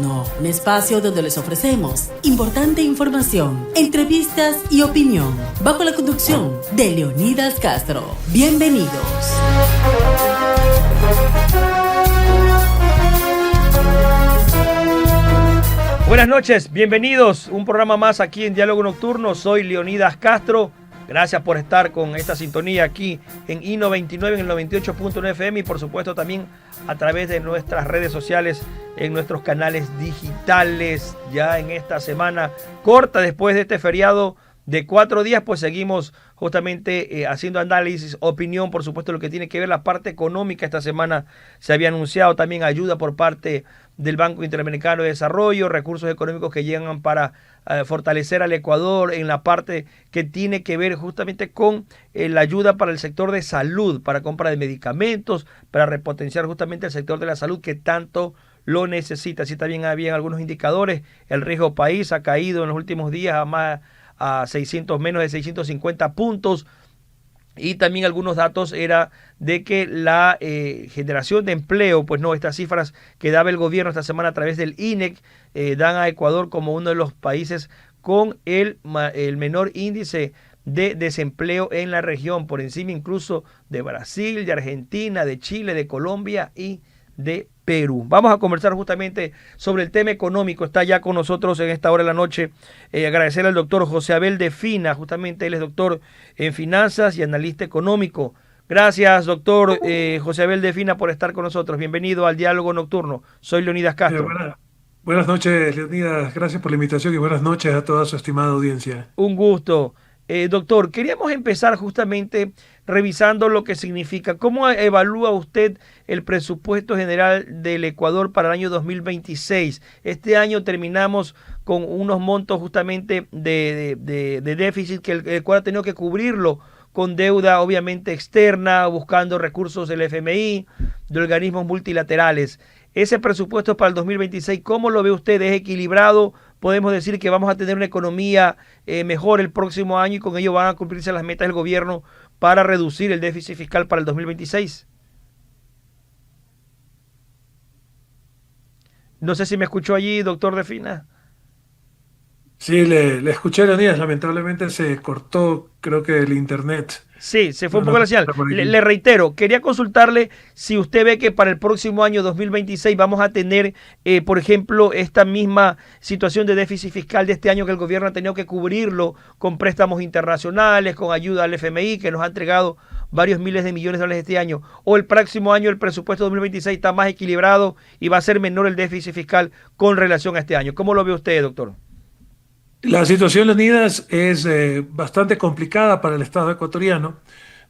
Nocturno, un espacio donde les ofrecemos importante información, entrevistas y opinión, bajo la conducción de Leonidas Castro. Bienvenidos. Buenas noches, bienvenidos. Un programa más aquí en Diálogo Nocturno. Soy Leonidas Castro. Gracias por estar con esta sintonía aquí en I99 en el 98.9 FM y por supuesto también a través de nuestras redes sociales, en nuestros canales digitales. Ya en esta semana corta después de este feriado de 4 días, pues seguimos justamente haciendo análisis, opinión, por supuesto, lo que tiene que ver la parte económica. Esta semana se había anunciado también ayuda por parte del Banco Interamericano de Desarrollo, recursos económicos que llegan para fortalecer al Ecuador en la parte que tiene que ver justamente con la ayuda para el sector de salud, para compra de medicamentos, para repotenciar justamente el sector de la salud que tanto lo necesita. Así también había algunos indicadores. El riesgo país ha caído en los últimos días a menos de 650 puntos. Y también algunos datos era de que la generación de empleo, pues no, estas cifras que daba el gobierno esta semana a través del INEC, dan a Ecuador como uno de los países con el menor índice de desempleo en la región, por encima incluso de Brasil, de Argentina, de Chile, de Colombia y de Perú. Vamos a conversar justamente sobre el tema económico. Está ya con nosotros en esta hora de la noche. Agradecer al doctor José Abel de Fina, justamente él es doctor en finanzas y analista económico. Gracias, doctor José Abel de Fina, por estar con nosotros. Bienvenido al Diálogo Nocturno. Soy Leonidas Castro. Buenas noches, Leonidas. Gracias por la invitación y buenas noches a toda su estimada audiencia. Un gusto. Doctor, queríamos empezar justamente revisando lo que significa. ¿Cómo evalúa usted el presupuesto general del Ecuador para el año 2026? Este año terminamos con unos montos justamente de déficit que el Ecuador ha tenido que cubrirlo con deuda obviamente externa, buscando recursos del FMI, de organismos multilaterales. Ese presupuesto para el 2026, ¿cómo lo ve usted? ¿Es equilibrado? ¿Podemos decir que vamos a tener una economía mejor el próximo año y con ello van a cumplirse las metas del gobierno para reducir el déficit fiscal para el 2026? No sé si me escuchó allí, doctor De Fina. Sí, le escuché, Leonidas. Lamentablemente se cortó, creo que el internet. Sí, se fue un poco la señal. Le reitero, quería consultarle si usted ve que para el próximo año 2026 vamos a tener, por ejemplo, esta misma situación de déficit fiscal de este año, que el gobierno ha tenido que cubrirlo con préstamos internacionales, con ayuda al FMI, que nos ha entregado varios miles de millones de dólares este año, o el próximo año el presupuesto 2026 está más equilibrado y va a ser menor el déficit fiscal con relación a este año. ¿Cómo lo ve usted, doctor? La situación, Leonidas, es bastante complicada para el Estado ecuatoriano,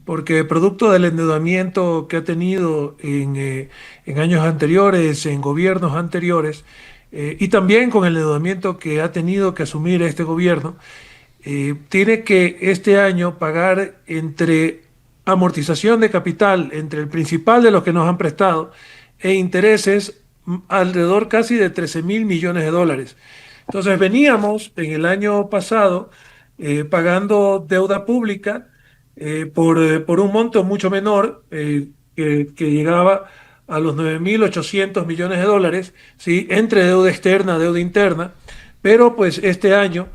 porque producto del endeudamiento que ha tenido en años anteriores, en gobiernos anteriores, y también con el endeudamiento que ha tenido que asumir este gobierno, tiene que este año pagar entre amortización de capital, entre el principal de los que nos han prestado, e intereses alrededor casi de 13.000 millones de dólares. Entonces veníamos en el año pasado pagando deuda pública por un monto mucho menor que llegaba a los 9.800 millones de dólares, ¿sí? Entre deuda externa, deuda interna, pero pues este año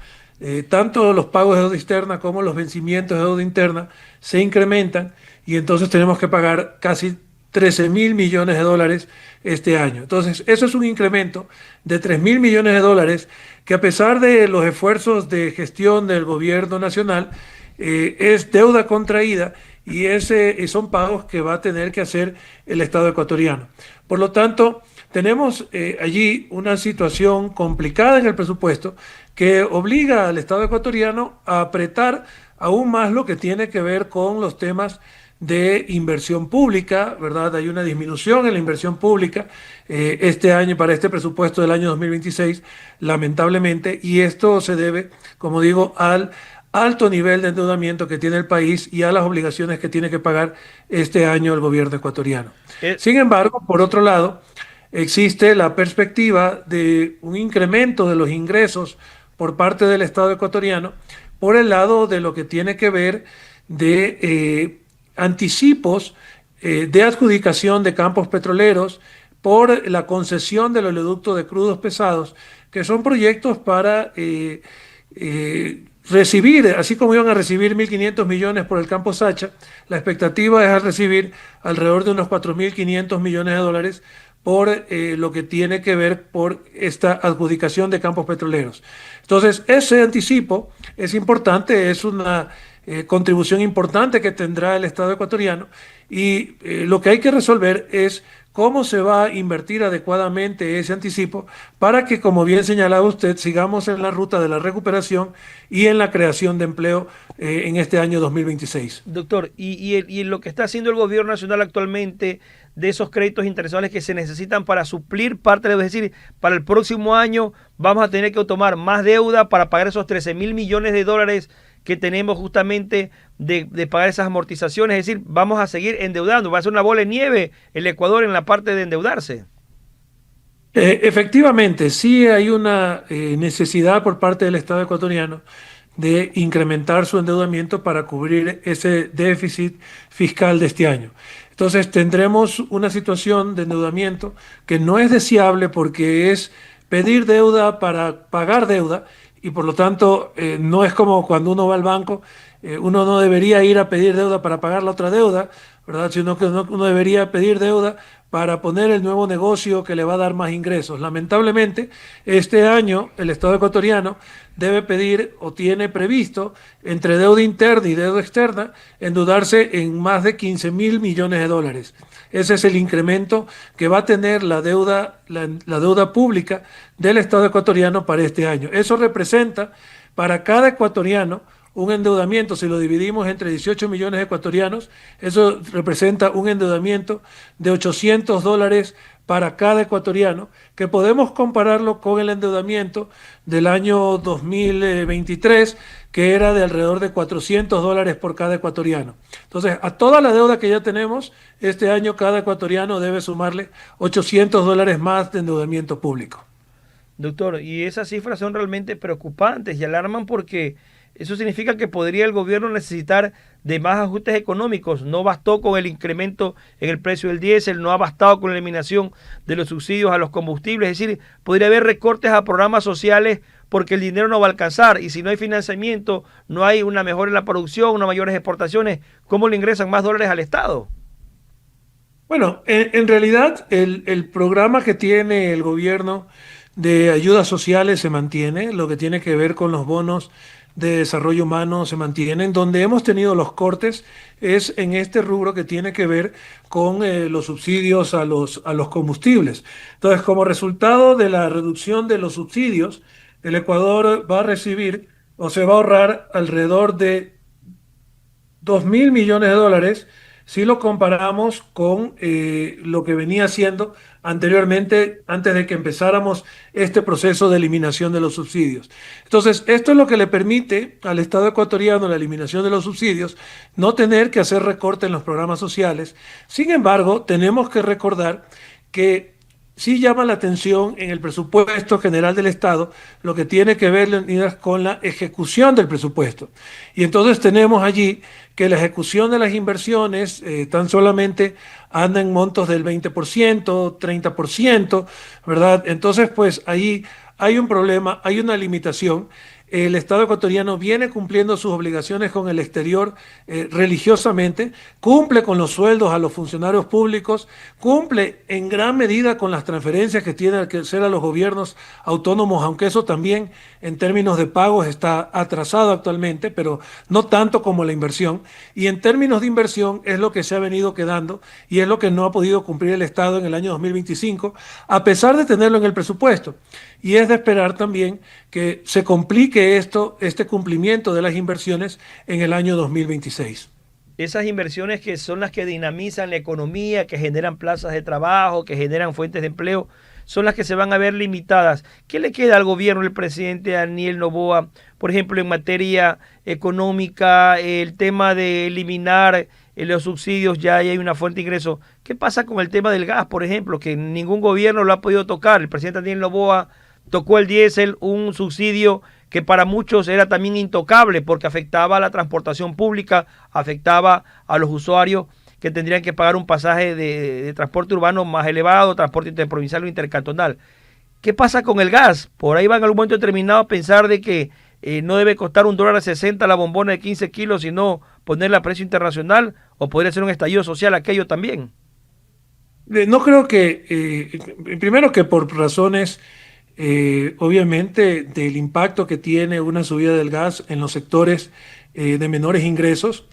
tanto los pagos de deuda externa como los vencimientos de deuda interna se incrementan y entonces tenemos que pagar casi 13.000 millones de dólares este año. Entonces, eso es un incremento de 3.000 millones de dólares que, a pesar de los esfuerzos de gestión del gobierno nacional, es deuda contraída y son pagos que va a tener que hacer el Estado ecuatoriano. Por lo tanto, tenemos allí una situación complicada en el presupuesto que obliga al Estado ecuatoriano a apretar aún más lo que tiene que ver con los temas de inversión pública, ¿verdad? Hay una disminución en la inversión pública este año, para este presupuesto del año 2026, lamentablemente, y esto se debe, como digo, al alto nivel de endeudamiento que tiene el país y a las obligaciones que tiene que pagar este año el gobierno ecuatoriano. Sin embargo, por otro lado, existe la perspectiva de un incremento de los ingresos por parte del Estado ecuatoriano por el lado de lo que tiene que ver de anticipos de adjudicación de campos petroleros por la concesión del oleoducto de crudos pesados, que son proyectos para recibir, así como iban a recibir 1.500 millones por el campo Sacha, la expectativa es recibir alrededor de unos 4.500 millones de dólares por lo que tiene que ver por esta adjudicación de campos petroleros. Entonces, ese anticipo es importante, es una contribución importante que tendrá el Estado ecuatoriano y lo que hay que resolver es cómo se va a invertir adecuadamente ese anticipo para que, como bien señalaba usted, sigamos en la ruta de la recuperación y en la creación de empleo en este año 2026. Doctor, y lo que está haciendo el gobierno nacional actualmente de esos créditos internacionales que se necesitan para suplir parte, es decir, para el próximo año vamos a tener que tomar más deuda para pagar esos 13.000 millones de dólares que tenemos justamente de pagar esas amortizaciones, es decir, vamos a seguir endeudando, va a ser una bola de nieve el Ecuador en la parte de endeudarse. Efectivamente, sí hay una necesidad por parte del Estado ecuatoriano de incrementar su endeudamiento para cubrir ese déficit fiscal de este año. Entonces tendremos una situación de endeudamiento que no es deseable porque es pedir deuda para pagar deuda y por lo tanto no es como cuando uno va al banco, uno no debería ir a pedir deuda para pagar la otra deuda, ¿verdad? Sino que uno debería pedir deuda para poner el nuevo negocio que le va a dar más ingresos. Lamentablemente, este año el Estado ecuatoriano debe pedir o tiene previsto entre deuda interna y deuda externa endeudarse en más de 15.000 millones de dólares. Ese es el incremento que va a tener la deuda pública del Estado ecuatoriano para este año. Eso representa para cada ecuatoriano un endeudamiento, si lo dividimos entre 18 millones de ecuatorianos, eso representa un endeudamiento de $800 para cada ecuatoriano, que podemos compararlo con el endeudamiento del año 2023, que era de alrededor de $400 por cada ecuatoriano. Entonces, a toda la deuda que ya tenemos, este año cada ecuatoriano debe sumarle $800 más de endeudamiento público. Doctor, y esas cifras son realmente preocupantes y alarman porque eso significa que podría el gobierno necesitar de más ajustes económicos. No bastó con el incremento en el precio del diésel, no ha bastado con la eliminación de los subsidios a los combustibles. Es decir, podría haber recortes a programas sociales porque el dinero no va a alcanzar. Y si no hay financiamiento, no hay una mejora en la producción, unas mayores exportaciones, ¿cómo le ingresan más dólares al Estado? Bueno, en realidad el programa que tiene el gobierno de ayudas sociales se mantiene, lo que tiene que ver con los bonos de desarrollo humano se mantienen. Donde hemos tenido los cortes es en este rubro que tiene que ver con los subsidios a los combustibles. Entonces, como resultado de la reducción de los subsidios, el Ecuador va a recibir o se va a ahorrar alrededor de 2.000 millones de dólares si lo comparamos con lo que venía haciendo anteriormente, antes de que empezáramos este proceso de eliminación de los subsidios. Entonces, esto es lo que le permite al Estado ecuatoriano, la eliminación de los subsidios, no tener que hacer recorte en los programas sociales. Sin embargo, tenemos que recordar que sí llama la atención en el presupuesto general del Estado lo que tiene que ver, Leonidas, con la ejecución del presupuesto. Y entonces tenemos allí que la ejecución de las inversiones tan solamente anda en montos del 20%, 30%, ¿verdad? Entonces, pues ahí hay un problema, hay una limitación. El Estado ecuatoriano viene cumpliendo sus obligaciones con el exterior religiosamente, cumple con los sueldos a los funcionarios públicos, cumple en gran medida con las transferencias que tiene que hacer a los gobiernos autónomos, aunque eso también en términos de pagos está atrasado actualmente, pero no tanto como la inversión. Y en términos de inversión es lo que se ha venido quedando y es lo que no ha podido cumplir el Estado en el año 2025, a pesar de tenerlo en el presupuesto. Y es de esperar también que se complique este cumplimiento de las inversiones en el año 2026. Esas inversiones que son las que dinamizan la economía, que generan plazas de trabajo, que generan fuentes de empleo, son las que se van a ver limitadas. ¿Qué le queda al gobierno del presidente Daniel Noboa, por ejemplo, en materia económica, el tema de eliminar los subsidios, ya hay una fuente de ingreso? ¿Qué pasa con el tema del gas, por ejemplo, que ningún gobierno lo ha podido tocar? El presidente Daniel Noboa tocó el diésel, un subsidio que para muchos era también intocable porque afectaba a la transportación pública, afectaba a los usuarios que tendrían que pagar un pasaje de transporte urbano más elevado, transporte interprovincial o intercantonal. ¿Qué pasa con el gas? Por ahí van en algún momento determinado a pensar de que no debe costar $1.60 la bombona de 15 kilos, sino ponerla a precio internacional, o podría ser un estallido social aquello también. No creo que, primero que por razones, obviamente, del impacto que tiene una subida del gas en los sectores de menores ingresos,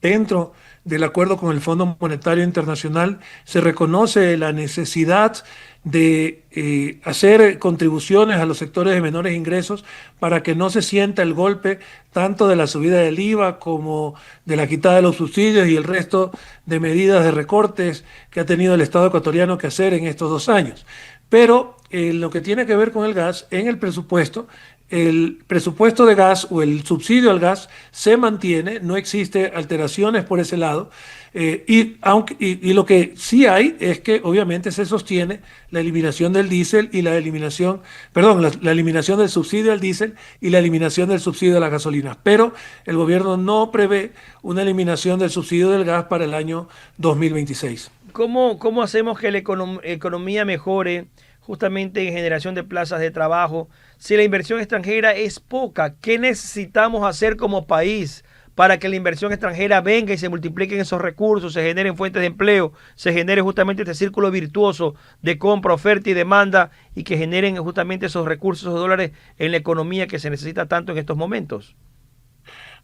dentro del acuerdo con el Fondo Monetario Internacional se reconoce la necesidad de hacer contribuciones a los sectores de menores ingresos para que no se sienta el golpe tanto de la subida del IVA como de la quitada de los subsidios y el resto de medidas de recortes que ha tenido el Estado ecuatoriano que hacer en estos 2 años. Pero lo que tiene que ver con el gas, en el presupuesto de gas o el subsidio al gas se mantiene, no existe alteraciones por ese lado, y lo que sí hay es que obviamente se sostiene la eliminación del diésel y la eliminación del subsidio al diésel y la eliminación del subsidio a la gasolina, pero el gobierno no prevé una eliminación del subsidio del gas para el año 2026. ¿Cómo hacemos que la economía mejore justamente en generación de plazas de trabajo? Si la inversión extranjera es poca, ¿qué necesitamos hacer como país para que la inversión extranjera venga y se multipliquen esos recursos, se generen fuentes de empleo, se genere justamente este círculo virtuoso de compra, oferta y demanda, y que generen justamente esos recursos, esos dólares en la economía que se necesita tanto en estos momentos?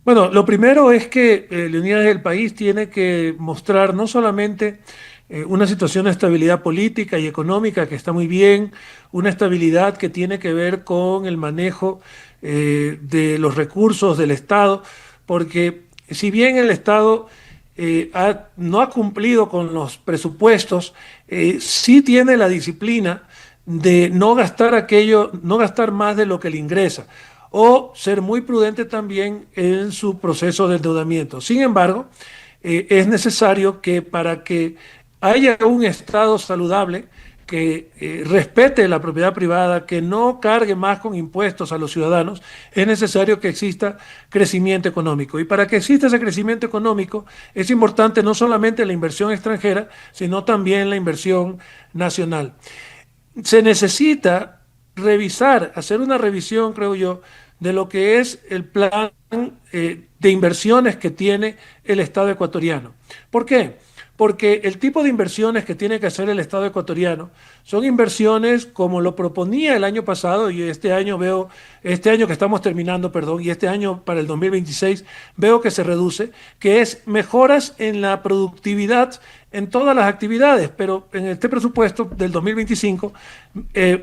Bueno, lo primero es que Leonidas, del país tiene que mostrar no solamente una situación de estabilidad política y económica que está muy bien, una estabilidad que tiene que ver con el manejo de los recursos del Estado, porque si bien el Estado no ha cumplido con los presupuestos, sí tiene la disciplina de no gastar no gastar más de lo que le ingresa, o ser muy prudente también en su proceso de endeudamiento. Sin embargo, es necesario que para que haya un Estado saludable, que respete la propiedad privada, que no cargue más con impuestos a los ciudadanos, es necesario que exista crecimiento económico. Y para que exista ese crecimiento económico, es importante no solamente la inversión extranjera, sino también la inversión nacional. Se necesita hacer una revisión, creo yo, de lo que es el plan de inversiones que tiene el Estado ecuatoriano. ¿Por qué? Porque el tipo de inversiones que tiene que hacer el Estado ecuatoriano son inversiones como lo proponía el año pasado, y este año que estamos terminando, perdón, y este año para el 2026 veo que se reduce, que es mejoras en la productividad en todas las actividades, pero en este presupuesto del 2025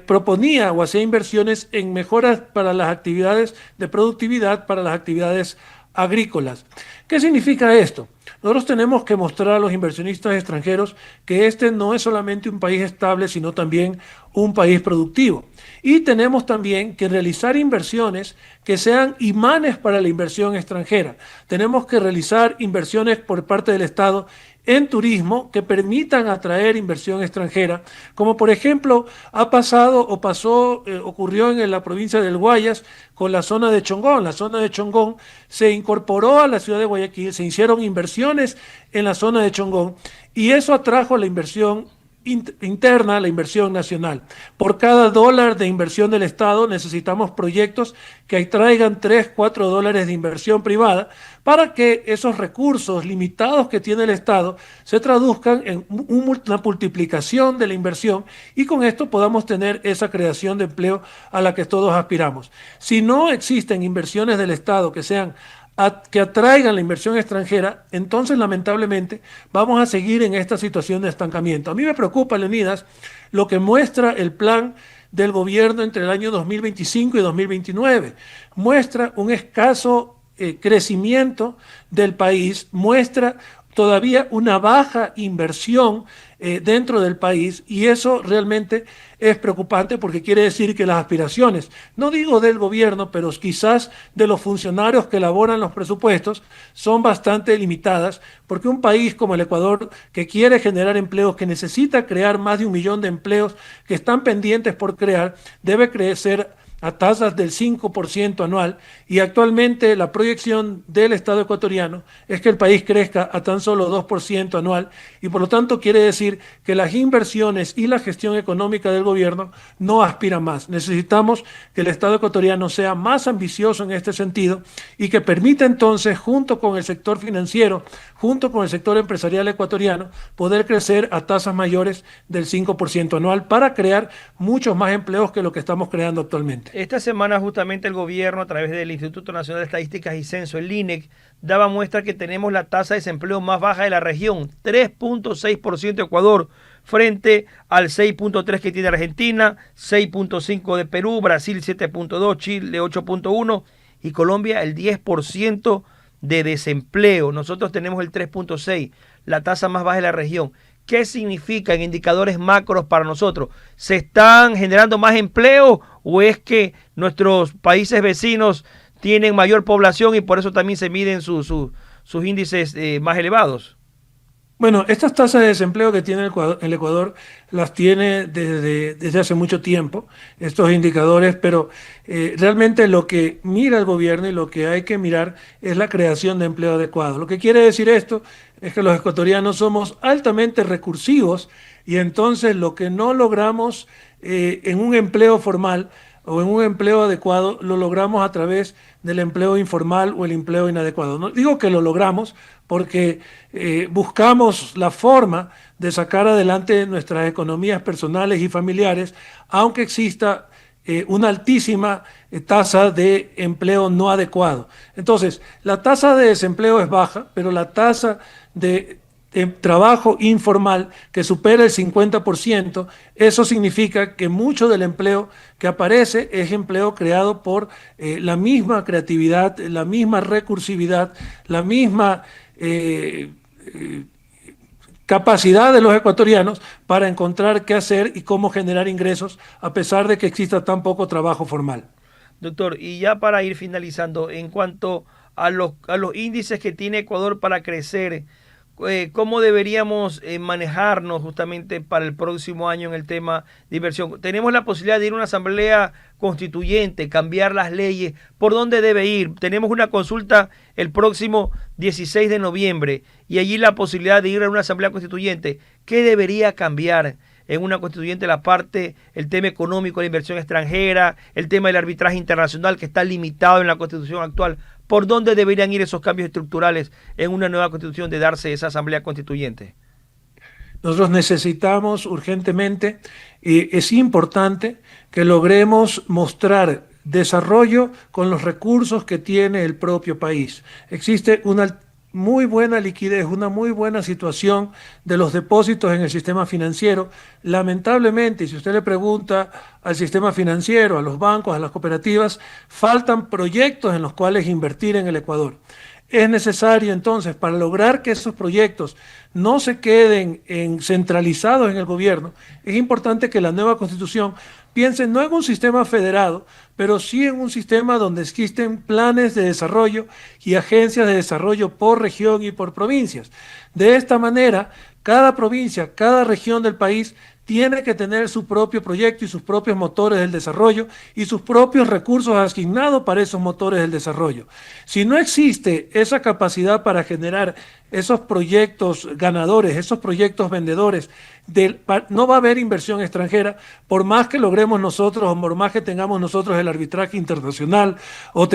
proponía o hacía inversiones en mejoras para las actividades de productividad, para las actividades agrícolas. ¿Qué significa esto? Nosotros tenemos que mostrar a los inversionistas extranjeros que este no es solamente un país estable, sino también un país productivo. Y tenemos también que realizar inversiones que sean imanes para la inversión extranjera. Tenemos que realizar inversiones por parte del Estado en turismo que permitan atraer inversión extranjera, como por ejemplo ocurrió en la provincia del Guayas con la zona de Chongón. La zona de Chongón se incorporó a la ciudad de Guayaquil, se hicieron inversiones en la zona de Chongón y eso atrajo la inversión interna, la inversión nacional. Por cada dólar de inversión del Estado necesitamos proyectos que atraigan 3, 4 dólares de inversión privada para que esos recursos limitados que tiene el Estado se traduzcan en una multiplicación de la inversión y con esto podamos tener esa creación de empleo a la que todos aspiramos. Si no existen inversiones del Estado que atraigan la inversión extranjera, entonces lamentablemente vamos a seguir en esta situación de estancamiento. A mí me preocupa, Leonidas, lo que muestra el plan del gobierno entre el año 2025 y 2029. Muestra un escaso crecimiento del país, muestra todavía una baja inversión dentro del país, y eso realmente es preocupante porque quiere decir que las aspiraciones, no digo del gobierno, pero quizás de los funcionarios que elaboran los presupuestos, son bastante limitadas, porque un país como el Ecuador, que quiere generar empleos, que necesita crear más de 1 millón de empleos que están pendientes por crear, debe crecer a tasas del 5% anual, y actualmente la proyección del Estado ecuatoriano es que el país crezca a tan solo 2% anual, y por lo tanto quiere decir que las inversiones y la gestión económica del gobierno no aspiran más. Necesitamos que el Estado ecuatoriano sea más ambicioso en este sentido y que permita entonces, junto con el sector financiero, junto con el sector empresarial ecuatoriano, poder crecer a tasas mayores del 5% anual para crear muchos más empleos que lo que estamos creando actualmente. Esta semana justamente el gobierno, a través del Instituto Nacional de Estadísticas y Censo, el INEC, daba muestra que tenemos la tasa de desempleo más baja de la región, 3.6% Ecuador, frente al 6.3% que tiene Argentina, 6.5% de Perú, Brasil 7.2%, Chile 8.1% y Colombia el 10% de desempleo. Nosotros tenemos el 3.6%, la tasa más baja de la región. ¿Qué significa en indicadores macros para nosotros? ¿Se están generando más empleo o es que nuestros países vecinos tienen mayor población y por eso también se miden sus índices más elevados? Bueno, estas tasas de desempleo que tiene el Ecuador las tiene desde hace mucho tiempo, estos indicadores, pero realmente lo que mira el gobierno y lo que hay que mirar es la creación de empleo adecuado. Lo que quiere decir esto es que los ecuatorianos somos altamente recursivos y entonces lo que no logramos en un empleo formal o en un empleo adecuado, lo logramos a través del empleo informal o el empleo inadecuado. No digo que lo logramos porque buscamos la forma de sacar adelante nuestras economías personales y familiares, aunque exista una altísima tasa de empleo no adecuado. Entonces, la tasa de desempleo es baja, pero la tasa de trabajo informal que supera el 50%, eso significa que mucho del empleo que aparece es empleo creado por la misma creatividad, la misma recursividad, la misma capacidad de los ecuatorianos para encontrar qué hacer y cómo generar ingresos a pesar de que exista tan poco trabajo formal. Doctor, y ya para ir finalizando, en cuanto a los índices que tiene Ecuador para crecer, ¿cómo deberíamos manejarnos justamente para el próximo año en el tema de inversión? Tenemos la posibilidad de ir a una asamblea constituyente, cambiar las leyes, ¿por dónde debe ir? Tenemos una consulta el próximo 16 de noviembre y allí la posibilidad de ir a una asamblea constituyente. ¿Qué debería cambiar en una constituyente? La parte, el tema económico, la inversión extranjera, el tema del arbitraje internacional que está limitado en la constitución actual. ¿Por dónde deberían ir esos cambios estructurales en una nueva constitución de darse esa asamblea constituyente? Nosotros necesitamos urgentemente, y es importante que logremos mostrar desarrollo con los recursos que tiene el propio país. Existe una muy buena liquidez, una muy buena situación de los depósitos en el sistema financiero. Lamentablemente, si usted le pregunta al sistema financiero, a los bancos, a las cooperativas, faltan proyectos en los cuales invertir en el Ecuador. Es necesario entonces, para lograr que esos proyectos no se queden centralizados en el gobierno, es importante que la nueva constitución piense no en un sistema federado, pero sí en un sistema donde existen planes de desarrollo y agencias de desarrollo por región y por provincias. De esta manera, cada provincia, cada región del país tiene que tener su propio proyecto y sus propios motores del desarrollo y sus propios recursos asignados para esos motores del desarrollo. Si no existe esa capacidad para generar esos proyectos ganadores, esos proyectos vendedores, no va a haber inversión extranjera, por más que logremos nosotros o por más que tengamos nosotros el arbitraje internacional o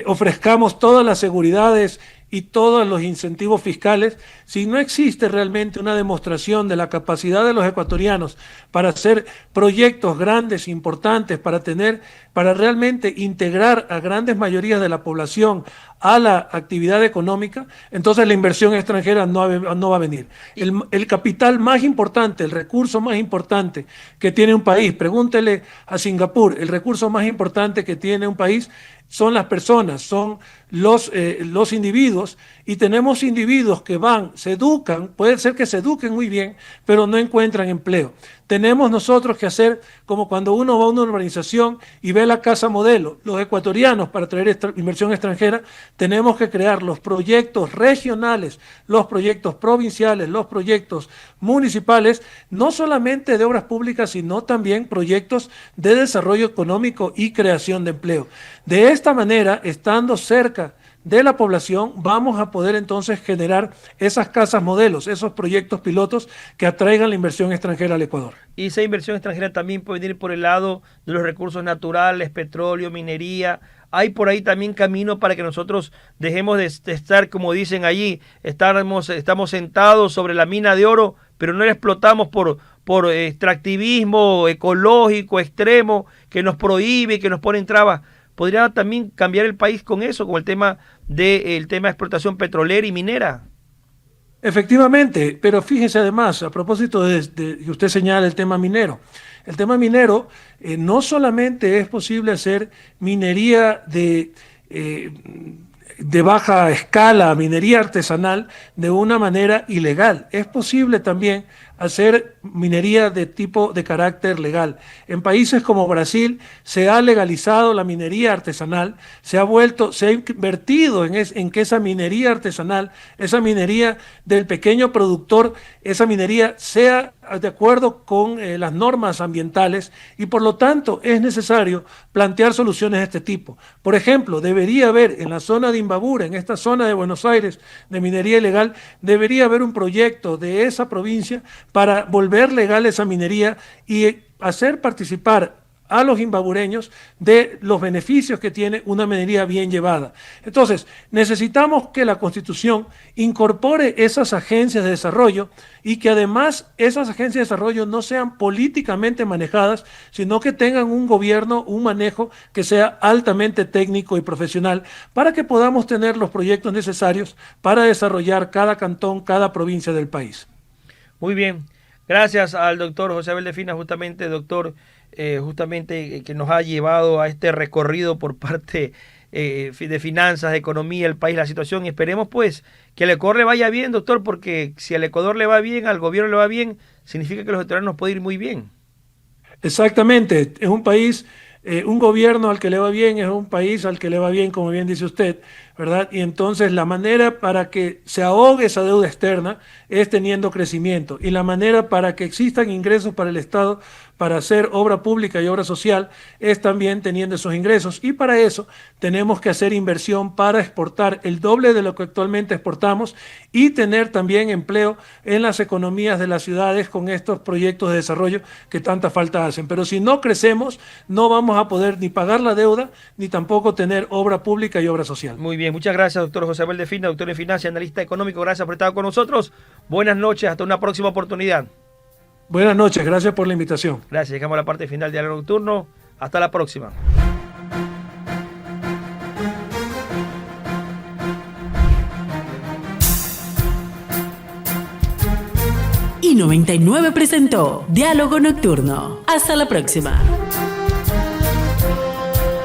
ofrezcamos todas las seguridades y todos los incentivos fiscales, si no existe realmente una demostración de la capacidad de los ecuatorianos para hacer proyectos grandes, importantes, para realmente integrar a grandes mayorías de la población a la actividad económica, entonces la inversión extranjera no va a venir. El capital más importante, el recurso más importante que tiene un país, pregúntele a Singapur, el recurso más importante que tiene un país son las personas, son los individuos, y tenemos individuos que se educan, puede ser que se eduquen muy bien, pero no encuentran empleo. tenemos nosotros que hacer como cuando uno va a una urbanización y ve la casa modelo. Los ecuatorianos, para traer inversión extranjera, tenemos que crear los proyectos regionales, los proyectos provinciales, los proyectos municipales, no solamente de obras públicas, sino también proyectos de desarrollo económico y creación de empleo. De esta manera, estando cerca de la población, vamos a poder entonces generar esas casas modelos, esos proyectos pilotos que atraigan la inversión extranjera al Ecuador. Y esa inversión extranjera también puede venir por el lado de los recursos naturales, petróleo, minería. Hay por ahí también camino para que nosotros dejemos de estar, como dicen allí, estamos sentados sobre la mina de oro, pero no la explotamos por extractivismo ecológico extremo que nos prohíbe, que nos pone en trabas. ¿Podría también cambiar el país con eso, con el tema de explotación petrolera y minera? Efectivamente, pero fíjese además, a propósito de que usted señala el tema minero, no solamente es posible hacer minería de baja escala, minería artesanal, de una manera ilegal. Es posible también hacer minería de carácter legal. En países como Brasil se ha legalizado la minería artesanal, se ha invertido en que esa minería artesanal, esa minería del pequeño productor, esa minería sea de acuerdo con las normas ambientales, y por lo tanto es necesario plantear soluciones de este tipo. Por ejemplo, debería haber en la zona de Imbabura, en esta zona de Buenos Aires de minería ilegal, debería haber un proyecto de esa provincia para volver legal esa minería y hacer participar a los imbabureños de los beneficios que tiene una minería bien llevada. Entonces, necesitamos que la Constitución incorpore esas agencias de desarrollo y que además esas agencias de desarrollo no sean políticamente manejadas, sino que tengan un gobierno, un manejo que sea altamente técnico y profesional para que podamos tener los proyectos necesarios para desarrollar cada cantón, cada provincia del país. Muy bien. Gracias al doctor José Abel de Fina, justamente, doctor, que nos ha llevado a este recorrido por parte de finanzas, de economía, el país, la situación. Y esperemos pues que al Ecuador le vaya bien, doctor, porque si al Ecuador le va bien, al gobierno le va bien, significa que los ecuatorianos nos puede ir muy bien. Exactamente, es un país, un gobierno al que le va bien, es un país al que le va bien, como bien dice usted, ¿verdad? Y entonces la manera para que se ahogue esa deuda externa es teniendo crecimiento, y la manera para que existan ingresos para el Estado para hacer obra pública y obra social es también teniendo esos ingresos, y para eso tenemos que hacer inversión para exportar el doble de lo que actualmente exportamos y tener también empleo en las economías de las ciudades con estos proyectos de desarrollo que tanta falta hacen. Pero si no crecemos, no vamos a poder ni pagar la deuda ni tampoco tener obra pública y obra social. Muy bien, muchas gracias, doctor José Abel de Fina, doctor en finanzas y analista económico. Gracias por estar con nosotros. Buenas noches, hasta una próxima oportunidad. Buenas noches, gracias por la invitación. Gracias, llegamos a la parte final de Diálogo Nocturno. Hasta la próxima. Y 99 presentó Diálogo Nocturno. Hasta la próxima.